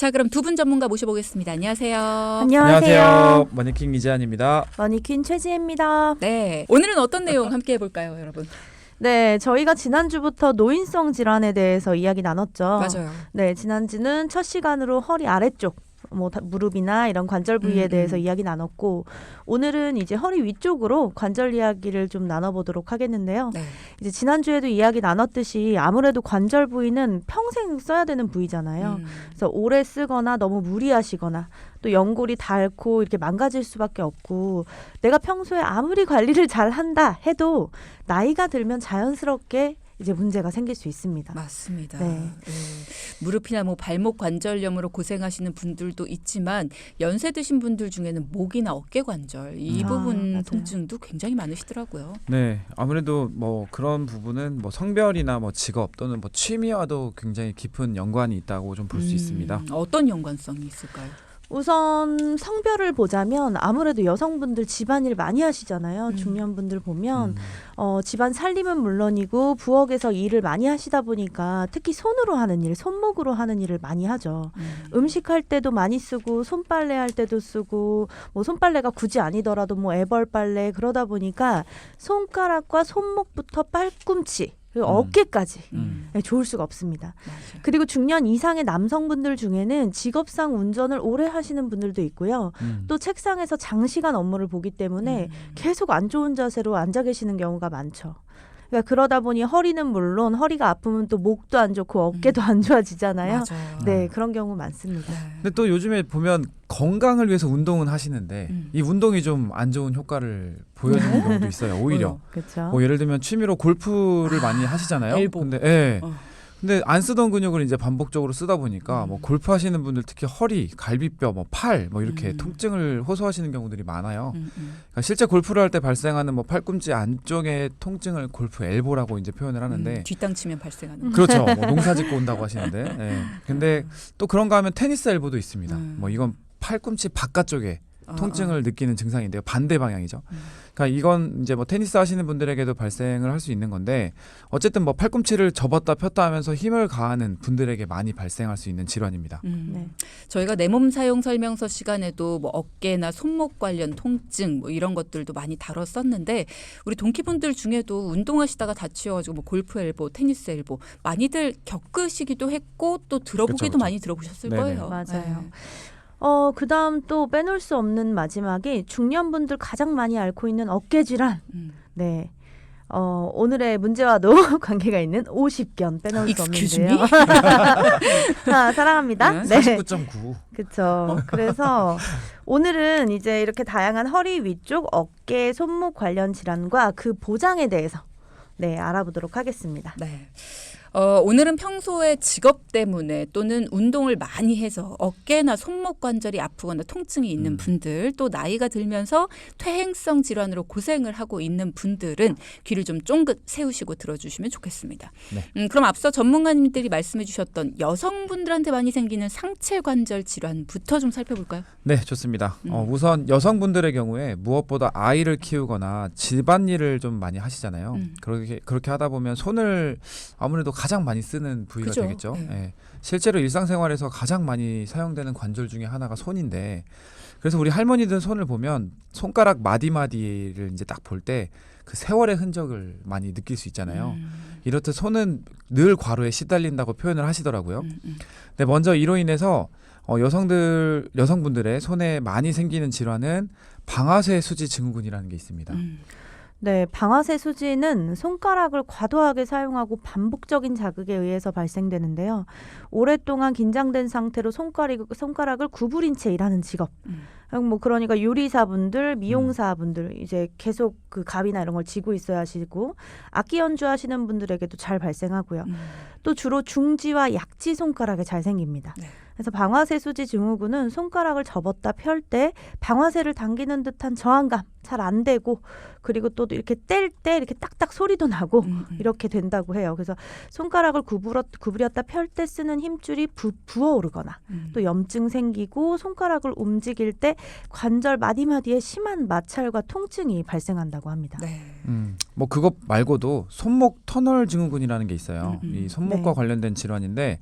자, 그럼 두 분 전문가 모셔보겠습니다. 안녕하세요. 안녕하세요. 머니킹 이재한입니다. 머니퀸 최지혜입니다. 네, 오늘은 어떤 내용 함께 해볼까요, 여러분? 네, 저희가 지난주부터 노인성 질환에 대해서 이야기 나눴죠. 맞아요. 네, 지난주는 첫 시간으로 허리 아래쪽, 무릎이나 이런 관절 부위에 대해서 이야기 나눴고, 오늘은 이제 허리 위쪽으로 관절 이야기를 좀 나눠보도록 하겠는데요. 네. 이제 지난주에도 이야기 나눴듯이 아무래도 관절 부위는 평생 써야 되는 부위잖아요. 그래서 오래 쓰거나 너무 무리하시거나 또 연골이 닳고 이렇게 망가질 수밖에 없고, 내가 평소에 아무리 관리를 잘 한다 해도 나이가 들면 자연스럽게 이제 문제가 생길 수 있습니다. 맞습니다. 네. 무릎이나 발목 관절염으로 고생하시는 분들도 있지만 연세 드신 분들 중에는 목이나 어깨 관절 이 부분 맞아요. 통증도 굉장히 많으시더라고요. 네, 아무래도 그런 부분은 성별이나 직업 또는 취미와도 굉장히 깊은 연관이 있다고 좀 볼 수 있습니다. 어떤 연관성이 있을까요? 우선 성별을 보자면 아무래도 여성분들 집안일 많이 하시잖아요. 중년분들 보면 집안 살림은 물론이고 부엌에서 일을 많이 하시다 보니까 특히 손으로 하는 일, 손목으로 하는 일을 많이 하죠. 음식할 때도 많이 쓰고 손빨래 할 때도 쓰고 손빨래가 굳이 아니더라도 애벌 빨래 그러다 보니까 손가락과 손목부터 팔꿈치 그리고 어깨까지 좋을 수가 없습니다. 맞아요. 그리고 중년 이상의 남성분들 중에는 직업상 운전을 오래 하시는 분들도 있고요. 또 책상에서 장시간 업무를 보기 때문에 계속 안 좋은 자세로 앉아 계시는 경우가 많죠. 그러니까 그러다 보니 허리는 물론 허리가 아프면 또 목도 안 좋고 어깨도 안 좋아지잖아요. 맞아요. 네, 그런 경우 많습니다. 근데 또 요즘에 보면 건강을 위해서 운동은 하시는데 이 운동이 좀 안 좋은 효과를 보여주는 경우도 있어요. 오히려. 그렇죠. 예를 들면 취미로 골프를 많이 하시잖아요. 엘보. 근데 안 쓰던 근육을 이제 반복적으로 쓰다 보니까 골프 하시는 분들 특히 허리, 갈비뼈, 팔 이렇게 통증을 호소하시는 경우들이 많아요. 그러니까 실제 골프를 할 때 발생하는 팔꿈치 안쪽의 통증을 골프 엘보라고 이제 표현을 하는데 뒷땅 치면 발생하는 그렇죠. 농사 짓고 온다고 하시는데. 근데 또 그런가 하면 테니스 엘보도 있습니다. 이건 팔꿈치 바깥쪽에 통증을 느끼는 증상인데요. 반대 방향이죠. 그러니까 이건 이제 테니스 하시는 분들에게도 발생을 할 수 있는 건데 어쨌든 팔꿈치를 접었다 폈다 하면서 힘을 가하는 분들에게 많이 발생할 수 있는 질환입니다. 네. 저희가 내 몸 사용 설명서 시간에도 어깨나 손목 관련 통증 이런 것들도 많이 다뤘었는데 우리 동키분들 중에도 운동하시다가 다치셔가지고 골프 엘보, 테니스 엘보 많이들 겪으시기도 했고 또 들어보기도 그쵸. 많이 들어보셨을 네네. 거예요. 맞아요. 네. 그다음 또 빼놓을 수 없는 마지막이 중년분들 가장 많이 앓고 있는 어깨 질환. 네. 오늘의 문제와도 관계가 있는 50견 빼놓을 수 없는데요. 사랑합니다. 네. 49.9. 그렇죠. 그래서 오늘은 이제 이렇게 다양한 허리 위쪽, 어깨, 손목 관련 질환과 그 보장에 대해서 알아보도록 하겠습니다. 네. 오늘은 평소에 직업 때문에 또는 운동을 많이 해서 어깨나 손목 관절이 아프거나 통증이 있는 분들 또 나이가 들면서 퇴행성 질환으로 고생을 하고 있는 분들은 귀를 좀 쫑긋 세우시고 들어주시면 좋겠습니다. 네. 그럼 앞서 전문가님들이 말씀해 주셨던 여성분들한테 많이 생기는 상체 관절 질환부터 좀 살펴볼까요? 네, 좋습니다. 우선 여성분들의 경우에 무엇보다 아이를 키우거나 집안일을 좀 많이 하시잖아요. 그렇게 하다 보면 손을 아무래도 가장 많이 쓰는 부위가 그죠? 되겠죠. 네. 예. 실제로 일상생활에서 가장 많이 사용되는 관절 중에 하나가 손인데 그래서 우리 할머니들 손을 보면 손가락 마디마디를 이제 딱 볼 때 그 세월의 흔적을 많이 느낄 수 있잖아요. 이렇듯 손은 늘 과로에 시달린다고 표현을 하시더라고요. 근데 먼저 이로 인해서 여성분들의 손에 많이 생기는 질환은 방아쇠 수지 증후군이라는 게 있습니다. 네, 방아쇠 수지는 손가락을 과도하게 사용하고 반복적인 자극에 의해서 발생되는데요. 오랫동안 긴장된 상태로 손가락을 구부린 채 일하는 직업. 그러니까 요리사분들, 미용사분들 이제 계속 그 갑이나 이런 걸 쥐고 있어야 하시고 악기 연주하시는 분들에게도 잘 발생하고요. 또 주로 중지와 약지 손가락에 잘 생깁니다. 네. 그래서 방아쇠 수지 증후군은 손가락을 접었다 펼 때 방아쇠를 당기는 듯한 저항감 잘 안 되고 그리고 또 이렇게 뗄 때 이렇게 딱딱 소리도 나고 이렇게 된다고 해요. 그래서 손가락을 구부렸다 펼 때 쓰는 힘줄이 부어오르거나 또 염증 생기고 손가락을 움직일 때 관절 마디마디에 심한 마찰과 통증이 발생한다고 합니다. 네. 그것 말고도 손목 터널 증후군이라는 게 있어요. 이 손목과 네. 관련된 질환인데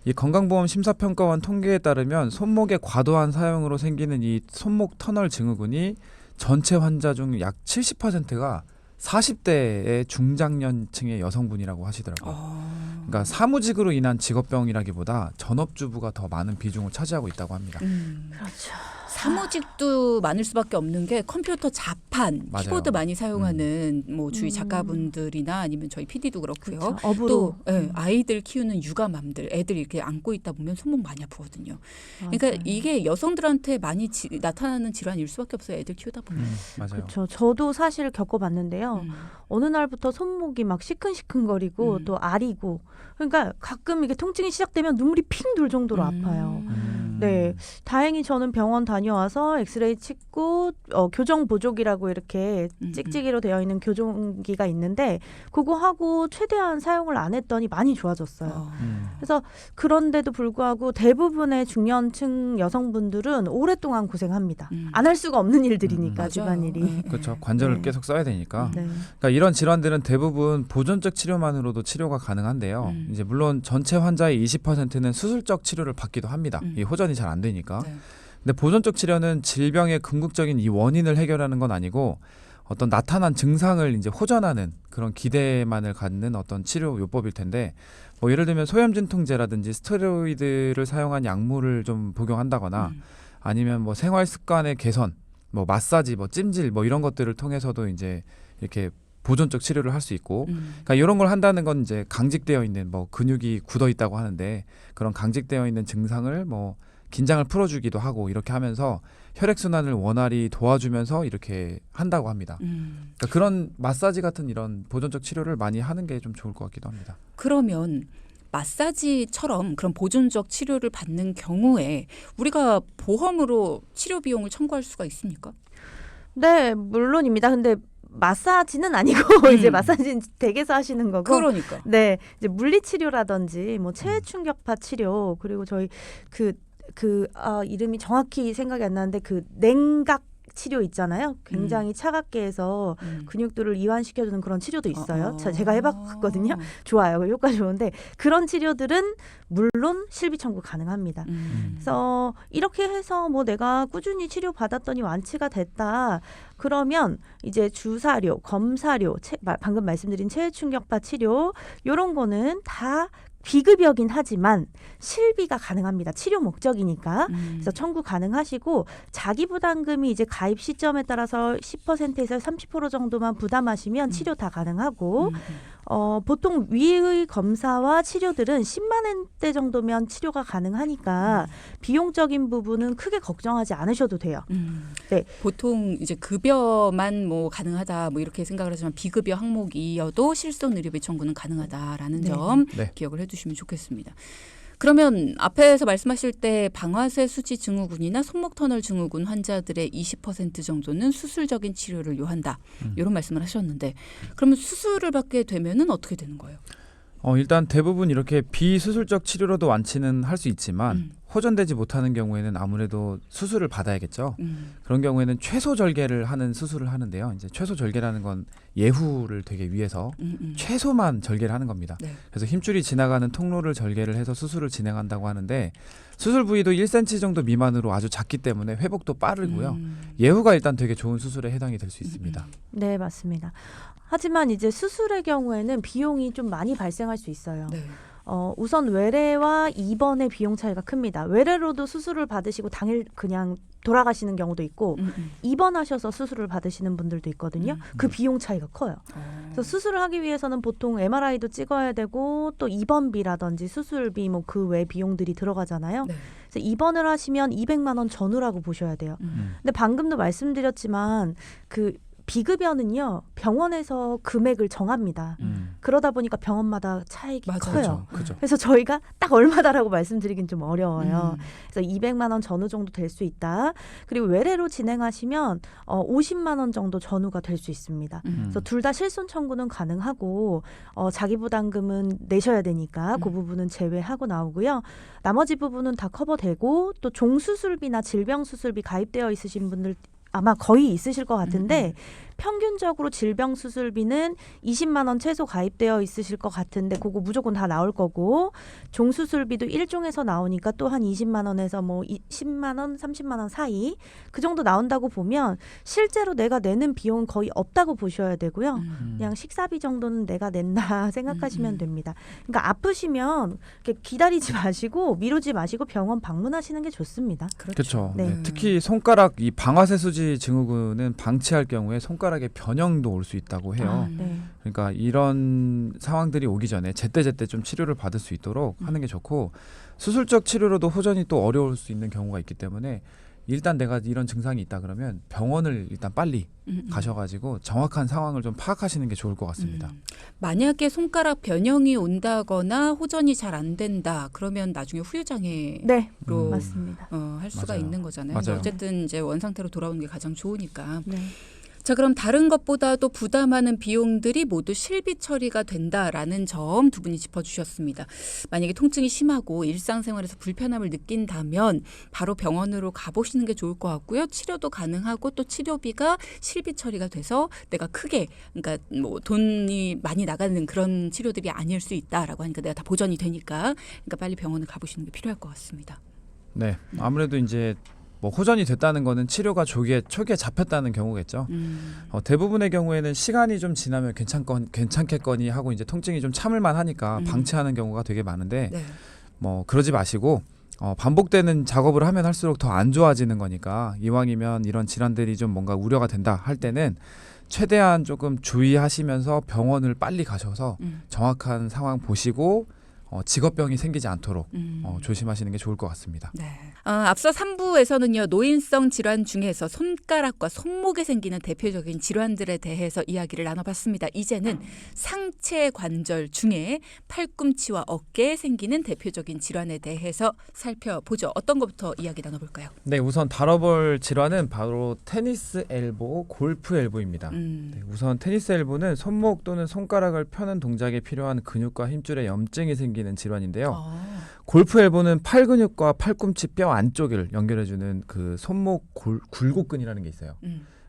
이 건강보험 심사평가원 통계에 따르면 손목의 과도한 사용으로 생기는 이 손목 터널 증후군이 전체 환자 중 약 70%가 40대의 중장년층의 여성분이라고 하시더라고요. 그러니까 사무직으로 인한 직업병이라기보다 전업주부가 더 많은 비중을 차지하고 있다고 합니다. 그렇죠. 사무직도 많을 수밖에 없는 게 컴퓨터 자판, 맞아요. 키보드 많이 사용하는 뭐 주위 작가분들이나 아니면 저희 PD도 그렇고요. 그렇죠. 업으로. 또 아이들 키우는 육아맘들, 애들 이렇게 안고 있다 보면 손목 많이 아프거든요. 그러니까 맞아요. 이게 여성들한테 많이 나타나는 질환일 수밖에 없어요. 애들 키우다 보면. 맞아요. 그렇죠. 저도 사실 겪어봤는데요. 어느 날부터 손목이 막 시큰시큰거리고 또 아리고 그러니까 가끔 이게 통증이 시작되면 눈물이 핑 돌 정도로 아파요. 네, 다행히 저는 병원 다녀와서 엑스레이 찍고 교정 보조기라고 이렇게 찍찍이로 되어 있는 교정기가 있는데 그거 하고 최대한 사용을 안 했더니 많이 좋아졌어요. 그래서 그런데도 불구하고 대부분의 중년층 여성분들은 오랫동안 고생합니다. 안 할 수가 없는 일들이니까 집안일이. 그렇죠. 관절을 네. 계속 써야 되니까. 네. 그러니까 이런 질환들은 대부분 보존적 치료만으로도 치료가 가능한데요. 이제 물론 전체 환자의 20%는 수술적 치료를 받기도 합니다. 이 호전이 잘 안 되니까. 네. 근데 보존적 치료는 질병의 궁극적인 이 원인을 해결하는 건 아니고 어떤 나타난 증상을 이제 호전하는 그런 기대만을 갖는 어떤 치료 요법일 텐데 뭐 예를 들면 소염진통제라든지 스테로이드를 사용한 약물을 좀 복용한다거나 아니면 뭐 생활 습관의 개선, 뭐 마사지, 뭐 찜질 뭐 이런 것들을 통해서도 이제 이렇게 보존적 치료를 할 수 있고, 그러니까 이런 걸 한다는 건 이제 강직되어 있는 뭐 근육이 굳어 있다고 하는데 그런 강직되어 있는 증상을 뭐 긴장을 풀어주기도 하고 이렇게 하면서 혈액 순환을 원활히 도와주면서 이렇게 한다고 합니다. 그러니까 그런 마사지 같은 이런 보존적 치료를 많이 하는 게 좀 좋을 것 같기도 합니다. 그러면 마사지처럼 그런 보존적 치료를 받는 경우에 우리가 보험으로 치료 비용을 청구할 수가 있습니까? 네, 물론입니다. 근데 마사지는 아니고 이제 마사지는 댁에서 하시는 거고. 그러니까. 네, 이제 물리 치료라든지 뭐 체외 충격파 치료 그리고 저희 이름이 정확히 생각이 안 나는데 그 냉각 치료 있잖아요. 굉장히 차갑게 해서 근육들을 이완시켜주는 그런 치료도 있어요. 제가 해봤거든요. 좋아요. 효과 좋은데 그런 치료들은 물론 실비 청구 가능합니다. 그래서 이렇게 해서 뭐 내가 꾸준히 치료 받았더니 완치가 됐다. 그러면 이제 주사료, 검사료, 방금 말씀드린 체외 충격파 치료 이런 거는 다 비급여긴 하지만 실비가 가능합니다. 치료 목적이니까. 그래서 청구 가능하시고 자기 부담금이 이제 가입 시점에 따라서 10%에서 30% 정도만 부담하시면 치료 다 가능하고 보통 위의 검사와 치료들은 10만 원대 정도면 치료가 가능하니까 비용적인 부분은 크게 걱정하지 않으셔도 돼요. 네. 보통 이제 급여만 뭐 가능하다 뭐 이렇게 생각을 하지만 비급여 항목이어도 실손 의료비 청구는 가능하다라는 점 기억을 해두시면 좋겠습니다. 그러면 앞에서 말씀하실 때 방아쇠 수지 증후군이나 손목 터널 증후군 환자들의 20% 정도는 수술적인 치료를 요한다. 이런 말씀을 하셨는데 그러면 수술을 받게 되면은 어떻게 되는 거예요? 일단 대부분 이렇게 비수술적 치료로도 완치는 할 수 있지만 호전되지 못하는 경우에는 아무래도 수술을 받아야겠죠. 그런 경우에는 최소 절개를 하는 수술을 하는데요. 이제 최소 절개라는 건 예후를 되게 위해서 최소만 절개를 하는 겁니다. 네. 그래서 힘줄이 지나가는 통로를 절개를 해서 수술을 진행한다고 하는데 수술 부위도 1cm 정도 미만으로 아주 작기 때문에 회복도 빠르고요. 예후가 일단 되게 좋은 수술에 해당이 될 수 있습니다. 네, 맞습니다. 하지만 이제 수술의 경우에는 비용이 좀 많이 발생할 수 있어요. 네. 우선 외래와 입원의 비용 차이가 큽니다. 외래로도 수술을 받으시고 당일 그냥 돌아가시는 경우도 있고 입원하셔서 수술을 받으시는 분들도 있거든요. 그 비용 차이가 커요. 그래서 수술을 하기 위해서는 보통 MRI도 찍어야 되고 또 입원비라든지 수술비 뭐 그 외 비용들이 들어가잖아요. 네. 그래서 입원을 하시면 200만 원 전후라고 보셔야 돼요. 근데 방금도 말씀드렸지만 그 비급여는요 병원에서 금액을 정합니다. 그러다 보니까 병원마다 차익이 커요. 그렇죠. 그래서 저희가 딱 얼마다라고 말씀드리긴 좀 어려워요. 그래서 200만 원 전후 정도 될 수 있다. 그리고 외래로 진행하시면 50만 원 정도 전후가 될 수 있습니다. 그래서 둘 다 실손 청구는 가능하고 자기 부담금은 내셔야 되니까 그 부분은 제외하고 나오고요. 나머지 부분은 다 커버되고 또 종수술비나 질병수술비 가입되어 있으신 분들 아마 거의 있으실 것 같은데 평균적으로 질병 수술비는 20만 원 최소 가입되어 있으실 것 같은데 그거 무조건 다 나올 거고 종수술비도 1종에서 나오니까 또 한 20만 원에서 뭐 10만 원, 30만 원 사이 그 정도 나온다고 보면 실제로 내가 내는 비용은 거의 없다고 보셔야 되고요. 그냥 식사비 정도는 내가 낸다 생각하시면 됩니다. 그러니까 아프시면 이렇게 기다리지 마시고 미루지 마시고 병원 방문하시는 게 좋습니다. 그렇죠. 네. 네. 특히 손가락 이 방아쇠수지 증후군은 방치할 경우에 손가락에 변형도 올 수 있다고 해요. 네. 그러니까 이런 상황들이 오기 전에 제때제때 좀 치료를 받을 수 있도록 하는 게 좋고 수술적 치료로도 호전이 또 어려울 수 있는 경우가 있기 때문에 일단 내가 이런 증상이 있다 그러면 병원을 일단 빨리 가셔가지고 정확한 상황을 좀 파악하시는 게 좋을 것 같습니다. 만약에 손가락 변형이 온다거나 호전이 잘 안 된다 그러면 나중에 후유장애로 네, 맞습니다. 할 수가 맞아요. 있는 거잖아요. 맞아요. 어쨌든 이제 원상태로 돌아오는 게 가장 좋으니까. 네. 자, 그럼 다른 것보다도 부담하는 비용들이 모두 실비 처리가 된다라는 점 두 분이 짚어주셨습니다. 만약에 통증이 심하고 일상생활에서 불편함을 느낀다면 바로 병원으로 가보시는 게 좋을 것 같고요. 치료도 가능하고 또 치료비가 실비 처리가 돼서 내가 크게 그러니까 뭐 돈이 많이 나가는 그런 치료들이 아닐 수 있다라고 하니까 내가 다 보전이 되니까 그러니까 빨리 병원을 가보시는 게 필요할 것 같습니다. 네, 아무래도 이제 뭐 호전이 됐다는 거는 치료가 초기에 잡혔다는 경우겠죠. 대부분의 경우에는 시간이 좀 지나면 괜찮겠거니 하고 이제 통증이 좀 참을만 하니까 방치하는 경우가 되게 많은데 네. 뭐 그러지 마시고 반복되는 작업을 하면 할수록 더 안 좋아지는 거니까 이왕이면 이런 질환들이 좀 뭔가 우려가 된다 할 때는 최대한 조금 주의하시면서 병원을 빨리 가셔서 정확한 상황 보시고 직업병이 생기지 않도록 조심하시는 게 좋을 것 같습니다. 네. 앞서 3부에서는요. 노인성 질환 중에서 손가락과 손목에 생기는 대표적인 질환들에 대해서 이야기를 나눠봤습니다. 이제는 상체 관절 중에 팔꿈치와 어깨에 생기는 대표적인 질환에 대해서 살펴보죠. 어떤 것부터 이야기 나눠볼까요? 네, 우선 다뤄볼 질환은 바로 테니스 엘보, 골프 엘보입니다. 네, 우선 테니스 엘보는 손목 또는 손가락을 펴는 동작에 필요한 근육과 힘줄에 염증이 생기는 질환인데요. 골프 엘보는 팔 근육과 팔꿈치 뼈 안쪽을 연결해주는 그 손목 굴곡근이라는 게 있어요.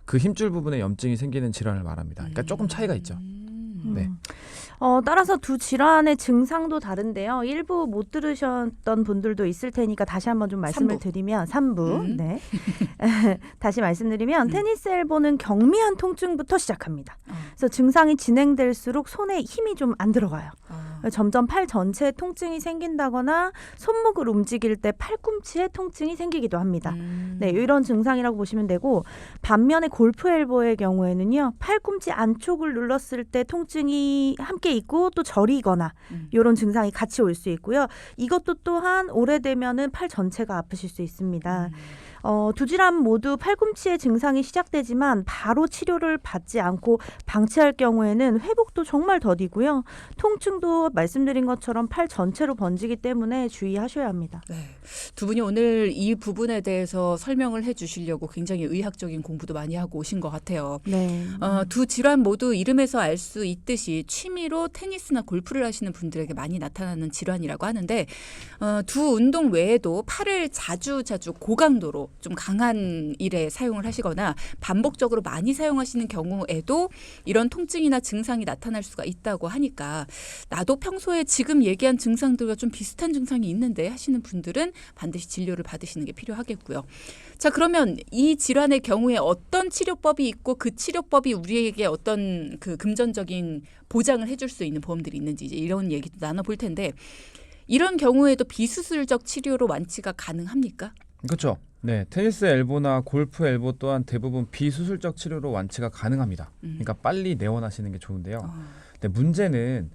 그 힘줄 부분에 염증이 생기는 질환을 말합니다. 그러니까 조금 차이가 있죠. 네. 따라서 두 질환의 증상도 다른데요. 일부 못 들으셨던 분들도 있을 테니까 다시 한번 좀 말씀을 3부. 드리면 3부. 네. 다시 말씀드리면 테니스 엘보는 경미한 통증부터 시작합니다. 그래서 증상이 진행될수록 손에 힘이 좀 안 들어가요. 점점 팔 전체에 통증이 생긴다거나 손목을 움직일 때 팔꿈치에 통증이 생기기도 합니다. 네, 이런 증상이라고 보시면 되고 반면에 골프 엘보의 경우에는요. 팔꿈치 안쪽을 눌렀을 때 통증이 함께 있고 또 저리거나 이런 증상이 같이 올 수 있고요. 이것도 또한 오래되면은 팔 전체가 아프실 수 있습니다. 두 질환 모두 팔꿈치의 증상이 시작되지만 바로 치료를 받지 않고 방치할 경우에는 회복도 정말 더디고요. 통증도 말씀드린 것처럼 팔 전체로 번지기 때문에 주의하셔야 합니다. 네. 두 분이 오늘 이 부분에 대해서 설명을 해주시려고 굉장히 의학적인 공부도 많이 하고 오신 것 같아요. 네. 두 질환 모두 이름에서 알 수 있듯이 취미로 테니스나 골프를 하시는 분들에게 많이 나타나는 질환이라고 하는데 두 운동 외에도 팔을 자주 고강도로 좀 강한 일에 사용을 하시거나 반복적으로 많이 사용하시는 경우에도 이런 통증이나 증상이 나타날 수가 있다고 하니까 나도 평소에 지금 얘기한 증상들과 좀 비슷한 증상이 있는데 하시는 분들은 반드시 진료를 받으시는 게 필요하겠고요. 자, 그러면 이 질환의 경우에 어떤 치료법이 있고 그 치료법이 우리에게 어떤 그 금전적인 보장을 해줄 수 있는 보험들이 있는지 이제 이런 얘기도 나눠볼 텐데 이런 경우에도 비수술적 치료로 완치가 가능합니까? 그렇죠. 네, 테니스 엘보나 골프 엘보 또한 대부분 비수술적 치료로 완치가 가능합니다. 그러니까 빨리 내원하시는 게 좋은데요. 근데 문제는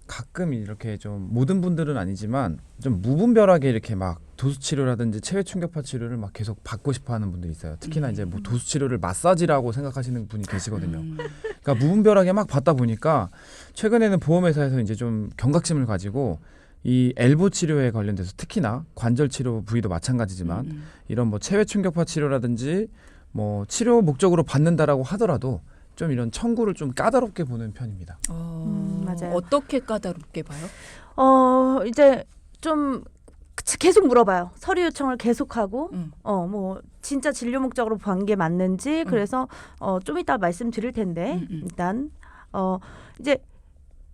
가끔 이렇게 좀 모든 분들은 아니지만 좀 무분별하게 이렇게 막 도수 치료라든지 체외 충격파 치료를 막 계속 받고 싶어하는 분들이 있어요. 특히나 이제 뭐 도수 치료를 마사지라고 생각하시는 분이 계시거든요. 그러니까 무분별하게 막 받다 보니까 최근에는 보험회사에서 이제 좀 경각심을 가지고 이 엘보 치료에 관련돼서 특히나 관절 치료 부위도 마찬가지지만 이런 뭐 체외 충격파 치료라든지 뭐 치료 목적으로 받는다라고 하더라도 좀 이런 청구를 좀 까다롭게 보는 편입니다. 맞아요. 어떻게 까다롭게 봐요? 이제 좀 계속 물어봐요. 서류 요청을 계속하고 음. 뭐 진짜 진료 목적으로 본 게 맞는지 그래서 좀 이따 말씀드릴 텐데 일단 이제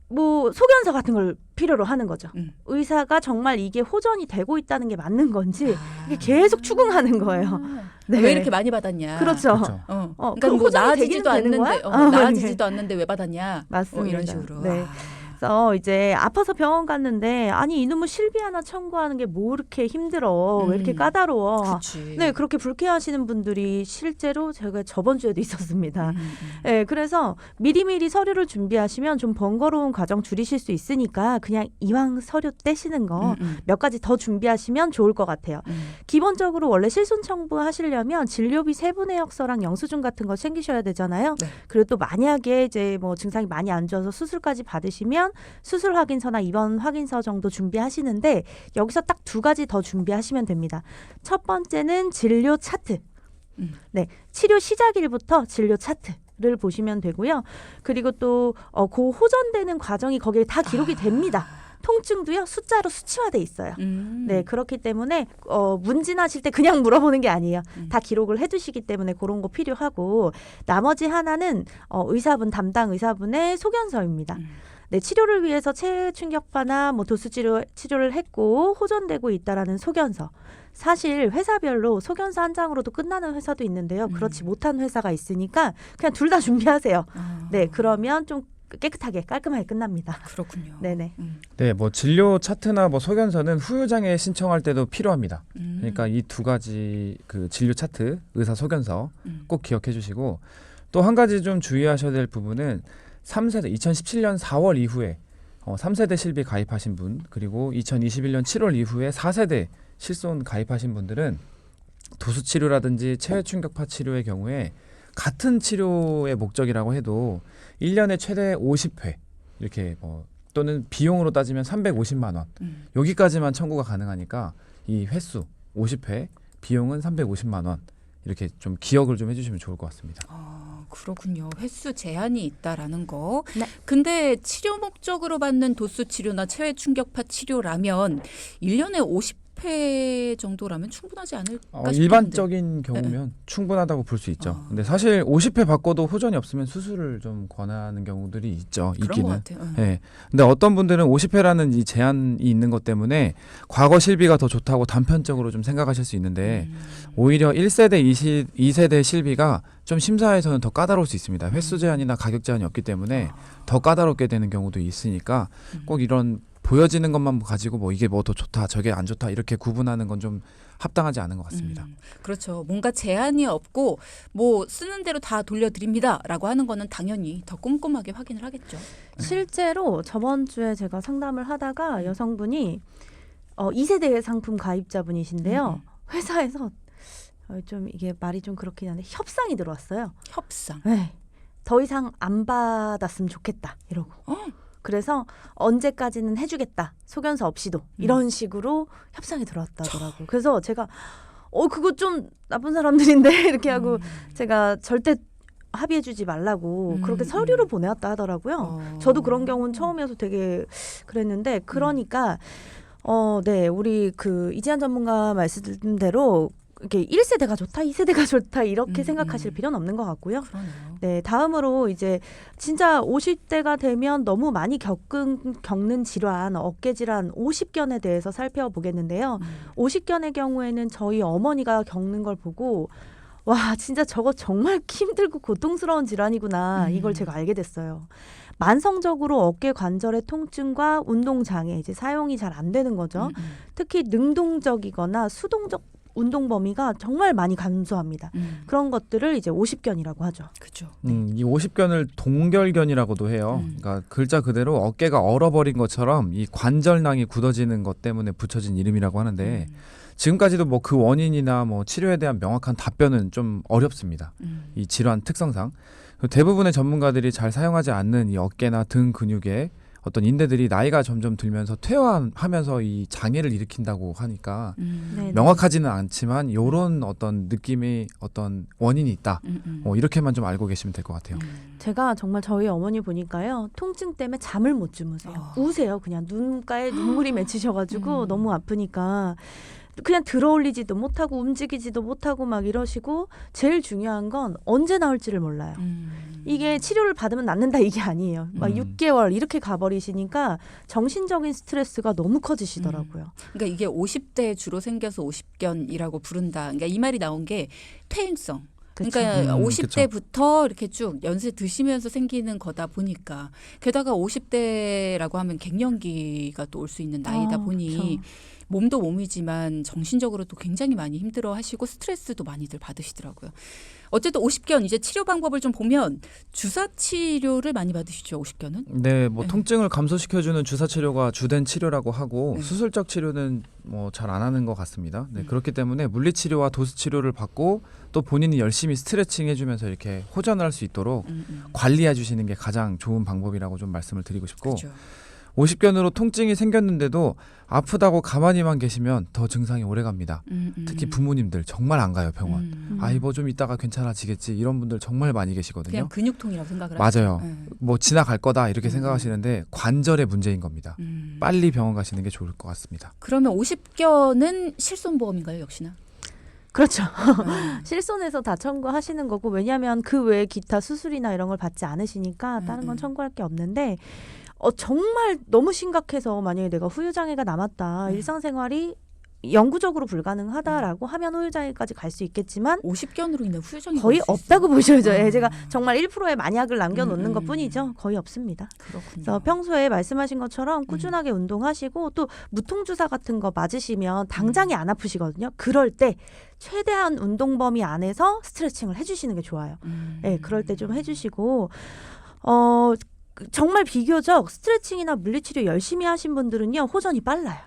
뭐 소견서 같은 걸 필요로 하는 거죠. 의사가 정말 이게 호전이 되고 있다는 게 맞는 건지 이게 계속 추궁하는 거예요. 네. 왜 이렇게 많이 받았냐. 그렇죠. 그렇죠. 그러니까 뭐 호전이 나아지지도 되기는 되는 않는데 거야? 나아지지도 않는데 왜 받았냐. 맞습니다. 이런 식으로. 네. 그래서 이제 아파서 병원 갔는데 아니 이놈의 실비 하나 청구하는 게 뭐 이렇게 힘들어 왜 이렇게 까다로워 그렇지. 네 그렇게 불쾌하시는 분들이 실제로 제가 저번 주에도 있었습니다. 네, 그래서 미리미리 서류를 준비하시면 좀 번거로운 과정 줄이실 수 있으니까 그냥 이왕 서류 떼시는 거 몇 가지 더 준비하시면 좋을 것 같아요. 기본적으로 원래 실손 청구하시려면 진료비 세분의 혁서랑 영수증 같은 거 챙기셔야 되잖아요. 네. 그리고 또 만약에 이제 뭐 증상이 많이 안 좋아서 수술까지 받으시면 수술 확인서나 입원 확인서 정도 준비하시는데 여기서 딱 2가지 더 준비하시면 됩니다. 첫 번째는 진료 차트. 네, 치료 시작일부터 진료 차트를 보시면 되고요. 그리고 또 그 호전되는 과정이 거기에 다 기록이 됩니다. 통증도요 숫자로 수치화돼 있어요. 네 그렇기 때문에 문진하실 때 그냥 물어보는 게 아니에요. 다 기록을 해두시기 때문에 그런 거 필요하고 나머지 하나는 의사분 담당 의사분의 소견서입니다. 네, 치료를 위해서 체외 충격파나 뭐 도수 치료를 했고 호전되고 있다라는 소견서. 사실 회사별로 소견서 한 장으로도 끝나는 회사도 있는데요. 그렇지 못한 회사가 있으니까 그냥 둘 다 준비하세요. 네, 그러면 좀 깨끗하게 깔끔하게 끝납니다. 그렇군요. 네네. 네, 뭐 진료 차트나 뭐 소견서는 후유장애 신청할 때도 필요합니다. 그러니까 이 2가지 그 진료 차트, 의사 소견서 꼭 기억해 주시고 또 한 가지 좀 주의하셔야 될 부분은 3세대 2017년 4월 이후에 3세대 실비 가입하신 분 그리고 2021년 7월 이후에 4세대 실손 가입하신 분들은 도수 치료라든지 체외 충격파 치료의 경우에 같은 치료의 목적이라고 해도 1년에 최대 50회 이렇게 또는 비용으로 따지면 350만 원 여기까지만 청구가 가능하니까 이 횟수 50회 비용은 350만 원 이렇게 좀 기억을 좀 해주시면 좋을 것 같습니다. 그렇군요. 횟수 제한이 있다라는 거. 네. 근데 치료 목적으로 받는 도수 치료나 체외 충격파 치료라면 1년에 50회 정도라면 충분하지 않을까 싶은데. 일반적인 경우면 충분하다고 볼 수 있죠. 근데 사실 50회 받고도 호전이 없으면 수술을 좀 권하는 경우들이 있죠. 그런 있기는. 것 같아요. 네. 근데 어떤 분들은 50회라는 이 제한이 있는 것 때문에 과거 실비가 더 좋다고 단편적으로 좀 생각하실 수 있는데 오히려 1세대, 2세대 실비가 좀 심사에서는 더 까다로울 수 있습니다. 횟수 제한이나 가격 제한이 없기 때문에 더 까다롭게 되는 경우도 있으니까 꼭 이런 보여지는 것만 가지고 뭐 이게 뭐 더 좋다 저게 안 좋다 이렇게 구분하는 건 좀 합당하지 않은 것 같습니다. 그렇죠. 뭔가 제한이 없고 뭐 쓰는 대로 다 돌려드립니다라고 하는 거는 당연히 더 꼼꼼하게 확인을 하겠죠. 실제로 저번 주에 제가 상담을 하다가 여성분이 2세대 상품 가입자분이신데요. 회사에서 좀 이게 말이 좀 그렇긴 한데 협상이 들어왔어요. 협상. 네. 더 이상 안 받았으면 좋겠다 이러고. 그래서 언제까지는 해주겠다 소견서 없이도 이런 식으로 협상이 들어왔다더라고요. 그래서 제가 그거 좀 나쁜 사람들인데 이렇게 하고 제가 절대 합의해주지 말라고 그렇게 서류를 보내왔다 하더라고요. 저도 그런 경우는 처음이어서 되게 그랬는데 그러니까 네 우리 그 이지한 전문가 말씀대로 이렇게 1세대가 좋다, 2세대가 좋다 이렇게 생각하실 필요는 없는 것 같고요. 그러네요. 네, 다음으로 이제 진짜 50대가 되면 너무 많이 겪는 질환, 어깨 질환 50견에 대해서 살펴보겠는데요. 50견의 경우에는 저희 어머니가 겪는 걸 보고 와, 진짜 저거 정말 힘들고 고통스러운 질환이구나. 이걸 제가 알게 됐어요. 만성적으로 어깨 관절의 통증과 운동 장애, 이제 사용이 잘 안 되는 거죠. 특히 능동적이거나 수동적 운동 범위가 정말 많이 감소합니다. 그런 것들을 이제 50견이라고 하죠. 그렇죠. 이 50견을 동결견이라고도 해요. 그러니까 글자 그대로 어깨가 얼어버린 것처럼 이 관절낭이 굳어지는 것 때문에 붙여진 이름이라고 하는데 지금까지도 뭐 그 원인이나 뭐 치료에 대한 명확한 답변은 좀 어렵습니다. 이 질환 특성상 대부분의 전문가들이 잘 사용하지 않는 이 어깨나 등 근육에 어떤 인대들이 나이가 점점 들면서 퇴화하면서 이 장애를 일으킨다고 하니까 네. 명확하지는 않지만 이런 어떤 느낌의 어떤 원인이 있다. 이렇게만 좀 알고 계시면 될 것 같아요. 제가 정말 저희 어머니 보니까요. 통증 때문에 잠을 못 주무세요. 우세요. 그냥 눈가에 눈물이 맺히셔가지고 너무 아프니까 그냥 들어올리지도 못하고 움직이지도 못하고 막 이러시고 제일 중요한 건 언제 나올지를 몰라요. 이게 치료를 받으면 낫는다 이게 아니에요. 막 6개월 이렇게 가버리시니까 정신적인 스트레스가 너무 커지시더라고요. 그러니까 이게 50대에 주로 생겨서 50견이라고 부른다. 그러니까 이 말이 나온 게 퇴행성. 그러니까 50대부터 이렇게 쭉 연세 드시면서 생기는 거다 보니까 게다가 50대라고 하면 갱년기가 또 올 수 있는 나이다 보니 그렇죠. 몸도 몸이지만 정신적으로도 굉장히 많이 힘들어하시고 스트레스도 많이들 받으시더라고요. 어쨌든 50견 이제 치료 방법을 좀 보면 주사 치료를 많이 받으시죠, 50견은? 네, 뭐 네. 통증을 감소시켜주는 주사 치료가 주된 치료라고 하고 네. 수술적 치료는 뭐 잘 안 하는 것 같습니다. 네, 그렇기 때문에 물리 치료와 도수 치료를 받고 또 본인이 열심히 스트레칭 해주면서 이렇게 호전할 수 있도록 관리해 주시는 게 가장 좋은 방법이라고 좀 말씀을 드리고 싶고 그렇죠. 50견으로 통증이 생겼는데도 아프다고 가만히만 계시면 더 증상이 오래 갑니다. 특히 부모님들 정말 안 가요 병원. 아이 뭐 좀 이따가 괜찮아지겠지 이런 분들 정말 많이 계시거든요. 그냥 근육통이라고 생각을 맞아요. 하죠. 뭐 지나갈 거다 이렇게 생각하시는데 관절의 문제인 겁니다. 빨리 병원 가시는 게 좋을 것 같습니다. 그러면 50견은 실손보험인가요, 역시나? 그렇죠. 실손해서 다 청구하시는 거고 왜냐하면 그 외에 기타 수술이나 이런 걸 받지 않으시니까 다른 건 청구할 게 없는데 정말 너무 심각해서 만약에 내가 후유장애가 남았다. 일상생활이 영구적으로 불가능하다라고 하면 후유장애까지 갈 수 있겠지만 50견으로 인해 후유증이 거의 걸릴 수 없다고 있어요. 보셔야죠. 예, 제가 정말 1%의 만약을 남겨놓는 것뿐이죠. 거의 없습니다. 그렇군요. 그래서 평소에 말씀하신 것처럼 꾸준하게 운동하시고 또 무통주사 같은 거 맞으시면 당장이 안 아프시거든요. 그럴 때 최대한 운동 범위 안에서 스트레칭을 해주시는 게 좋아요. 예, 그럴 때 좀 해주시고 정말 비교적 스트레칭이나 물리치료 열심히 하신 분들은요 호전이 빨라요.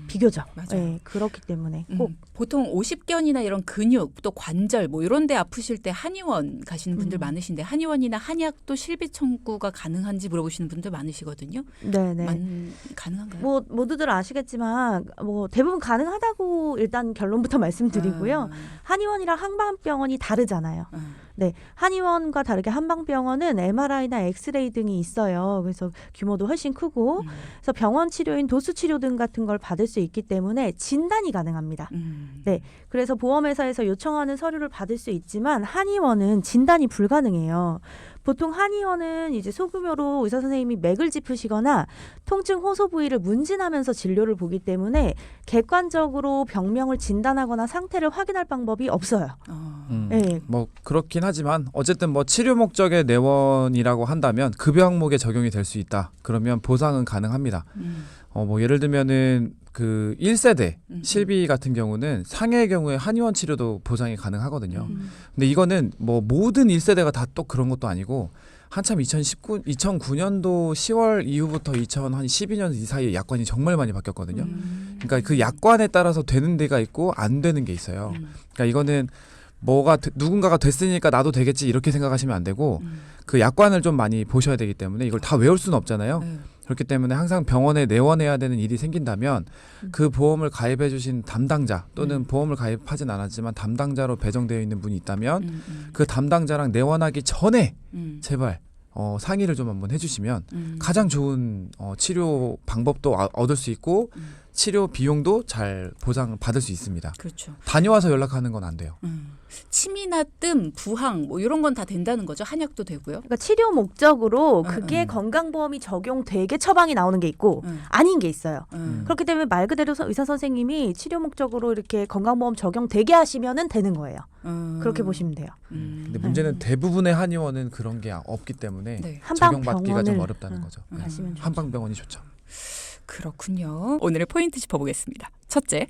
비교적. 맞아요. 예, 그렇기 때문에 꼭 보통 50견이나 이런 근육 또 관절 뭐 이런 데 아프실 때 한의원 가시는 분들 많으신데 한의원이나 한약도 실비 청구가 가능한지 물어보시는 분들 많으시거든요. 네네. 가능한가요? 뭐 모두들 아시겠지만 뭐 대부분 가능하다고 일단 결론부터 말씀드리고요. 한의원이랑 한방병원이 다르잖아요. 네, 한의원과 다르게 한방병원은 MRI나 엑스레이 등이 있어요. 그래서 규모도 훨씬 크고, 그래서 병원 치료인 도수 치료 등 같은 걸 받을 수 있기 때문에 진단이 가능합니다. 네, 그래서 보험회사에서 요청하는 서류를 받을 수 있지만 한의원은 진단이 불가능해요. 보통 한의원은 이제 소규모로 의사 선생님이 맥을 짚으시거나 통증 호소 부위를 문진하면서 진료를 보기 때문에 객관적으로 병명을 진단하거나 상태를 확인할 방법이 없어요. 네. 뭐 그렇긴 하지만 어쨌든 뭐 치료 목적의 내원이라고 한다면 급여 항목에 적용이 될 수 있다. 그러면 보상은 가능합니다. 뭐 예를 들면은 그 1세대 실비 같은 경우는 상해의 경우에 한의원 치료도 보상이 가능하거든요. 근데 이거는 뭐 모든 1세대가 다 또 그런 것도 아니고 한참 2009년도 10월 이후부터 2012년 이 사이에 약관이 정말 많이 바뀌었거든요. 그러니까 그 약관에 따라서 되는 데가 있고 안 되는 게 있어요. 그러니까 이거는 누군가가 됐으니까 나도 되겠지 이렇게 생각하시면 안 되고 그 약관을 좀 많이 보셔야 되기 때문에 이걸 다 외울 수는 없잖아요. 그렇기 때문에 항상 병원에 내원해야 되는 일이 생긴다면 그 보험을 가입해 주신 담당자 또는 보험을 가입하진 않았지만 담당자로 배정되어 있는 분이 있다면 그 담당자랑 내원하기 전에 제발 상의를 좀 한번 해주시면 가장 좋은 치료 방법도 얻을 수 있고 치료 비용도 잘 보상받을 수 있습니다. 그렇죠. 다녀와서 연락하는 건 안 돼요. 침이나 뜸, 부항 뭐 이런 건 다 된다는 거죠. 한약도 되고요. 그러니까 치료 목적으로 그게 건강보험이 적용되게 처방이 나오는 게 있고 아닌 게 있어요. 그렇기 때문에 말 그대로 의사 선생님이 치료 목적으로 이렇게 건강보험 적용되게 하시면은 되는 거예요. 그렇게 보시면 돼요. 근데 문제는 대부분의 한의원은 그런 게 없기 때문에 네. 적용받기가 좀 어렵다는 거죠. 가시면 좋죠. 한방병원이 좋죠. 그렇군요. 오늘의 포인트 짚어보겠습니다. 첫째.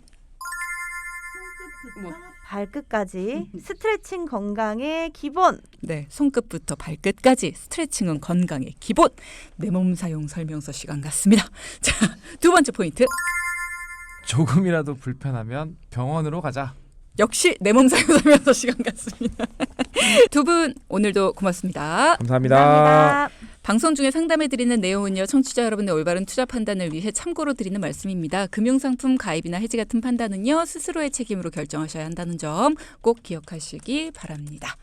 발끝까지 스트레칭 건강의 기본. 네, 손끝부터 발끝까지 스트레칭은 건강의 기본. 내 몸 사용 설명서 시간 같습니다. 자, 두 번째 포인트. 조금이라도 불편하면 병원으로 가자. 역시 내 몸 사용 설명서 시간 같습니다. 두 분 오늘도 고맙습니다. 감사합니다. 감사합니다. 방송 중에 상담해드리는 내용은요. 청취자 여러분의 올바른 투자 판단을 위해 참고로 드리는 말씀입니다. 금융상품 가입이나 해지 같은 판단은요. 스스로의 책임으로 결정하셔야 한다는 점 꼭 기억하시기 바랍니다.